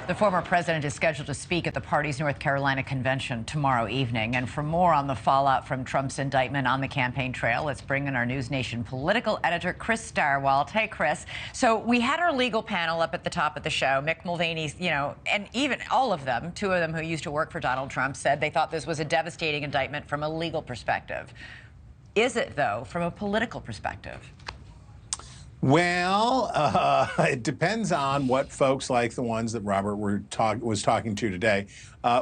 The former president is scheduled to speak at the party's North Carolina convention tomorrow evening. And for more on the fallout from Trump's indictment on the campaign trail, let's bring in our NewsNation political editor, Chris Stirewalt. Hey, Chris. So we had our legal panel up at the top of the show. Mick Mulvaney's, and even all of them, two of them who used to work for Donald Trump, said they thought this was a devastating indictment from a legal perspective. Is it, though, from a political perspective? Well, it depends on what folks like the ones that Robert was talking to today,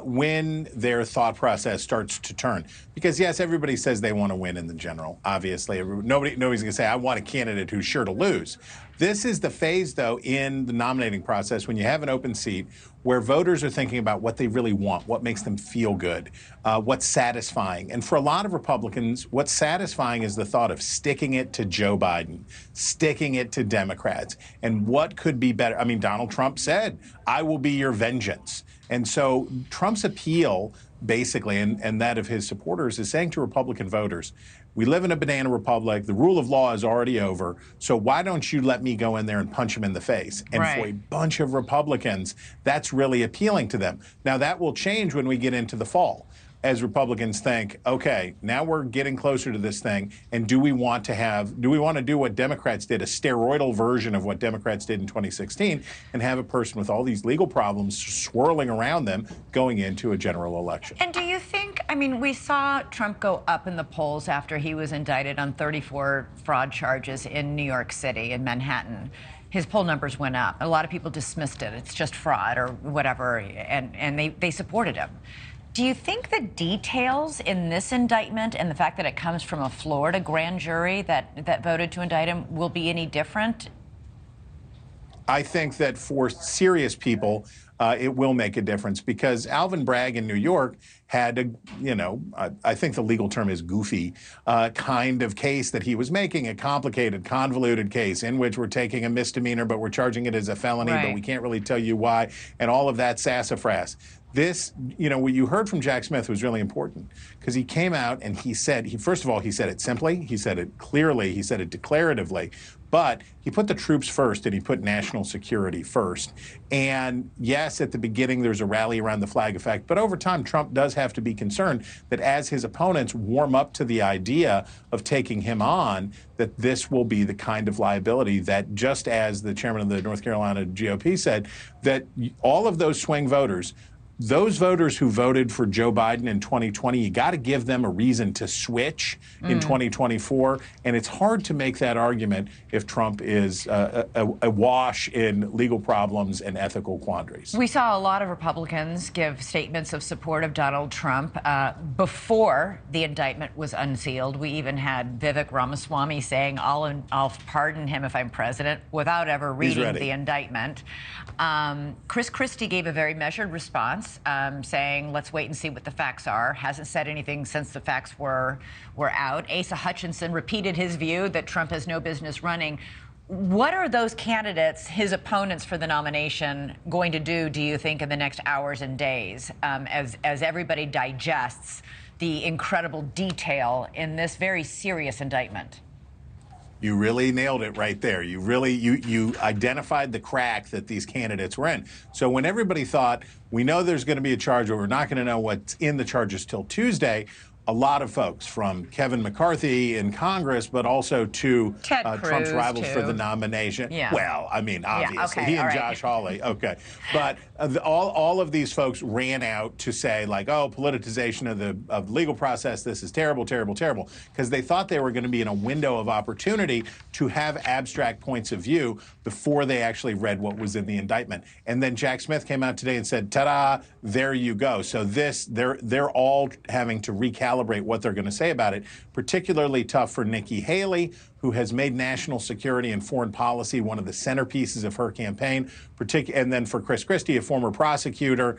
when their thought process starts to turn. Because, yes, everybody says they want to win in the general, obviously. Nobody's going to say, I want a candidate who's sure to lose. This is the phase, though, in the nominating process when you have an open seat where voters are thinking about what they really want, what makes them feel good, what's satisfying. And for a lot of Republicans, what's satisfying is the thought of sticking it to Joe Biden, sticking it to Democrats. And what could be better? I mean, Donald Trump said, I will be your vengeance. And so Trump's appeal, basically, and that of his supporters, is saying to Republican voters, we live in a banana republic. The rule of law is already over. So why don't you let me go in there and punch him in the face? And for a bunch of Republicans, that's really appealing to them. Now, that will change when we get into the fall, as Republicans think, okay, now we're getting closer to this thing, and do we want to do what Democrats did, a steroidal version of what Democrats did in 2016, and have a person with all these legal problems swirling around them going into a general election? And do you think, I mean, we saw Trump go up in the polls after he was indicted on 34 fraud charges in New York City, in Manhattan. His poll numbers went up. A lot of people dismissed it. It's just fraud or whatever, and they supported him. Do you think the details in this indictment and the fact that it comes from a Florida grand jury that voted to indict him will be any different? I think that for serious people, it will make a difference, because Alvin Bragg in New York had a, I think the legal term is goofy, kind of case that he was making, a complicated, convoluted case in which we're taking a misdemeanor, but we're charging it as a felony, but we can't really tell you why, and all of that sassafras. This, what you heard from Jack Smith was really important, because he came out and he said, first of all, he said it simply, he said it clearly, he said it declaratively, but he put the troops first and he put national security first. And yes, at the beginning, there's a rally around the flag effect, but over time, Trump does have to be concerned that as his opponents warm up to the idea of taking him on, that this will be the kind of liability that, just as the chairman of the North Carolina GOP said, that all of those swing voters, those voters who voted for Joe Biden in 2020, you got to give them a reason to switch in 2024. And it's hard to make that argument if Trump is awash in legal problems and ethical quandaries. We saw a lot of Republicans give statements of support of Donald Trump before the indictment was unsealed. We even had Vivek Ramaswamy saying, I'll pardon him if I'm president, without ever reading the indictment. Chris Christie gave a very measured response, saying, let's wait and see what the facts are. Hasn't said anything since the facts were out. Asa Hutchinson repeated his view that Trump has no business running. What are those candidates, his opponents for the nomination, going to do you think, in the next hours and days, as everybody digests the incredible detail in this very serious indictment? You really nailed it right there. You identified the crack that these candidates were in. So when everybody thought, we know there's going to be a charge, but we're not going to know what's in the charges till Tuesday, a lot of folks, from Kevin McCarthy in Congress, but also to Trump's rivals for the nomination. Well, I mean, obviously, he and Josh Hawley. But all of these folks ran out to say, like, oh, politicization of the legal process, this is terrible, terrible, terrible, because they thought they were going to be in a window of opportunity to have abstract points of view before they actually read what was in the indictment. And then Jack Smith came out today and said, ta-da, there you go. So they're all having to recalibrate what they're going to say about it. Particularly tough for Nikki Haley, who has made national security and foreign policy one of the centerpieces of her campaign. And then for Chris Christie, a former prosecutor,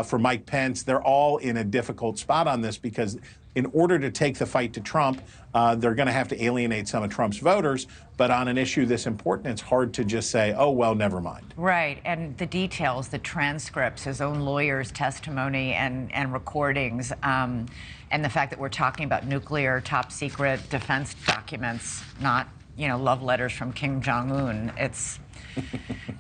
for Mike Pence, they're all in a difficult spot on this, because in order to take the fight to Trump, they're going to have to alienate some of Trump's voters. But on an issue this important, it's hard to just say, oh, well, never mind. Right. And the details, the transcripts, his own lawyer's testimony and recordings, and the fact that we're talking about nuclear top secret defense documents, not love letters from Kim Jong-un. It's,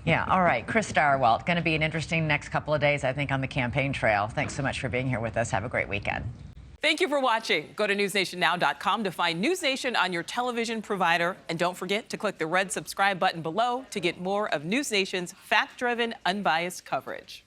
yeah, all right. Chris Stirewalt, going to be an interesting next couple of days, I think, on the campaign trail. Thanks so much for being here with us. Have a great weekend. Thank you for watching. Go to newsnationnow.com to find News Nation on your television provider. And don't forget to click the red subscribe button below to get more of News Nation's fact-driven, unbiased coverage.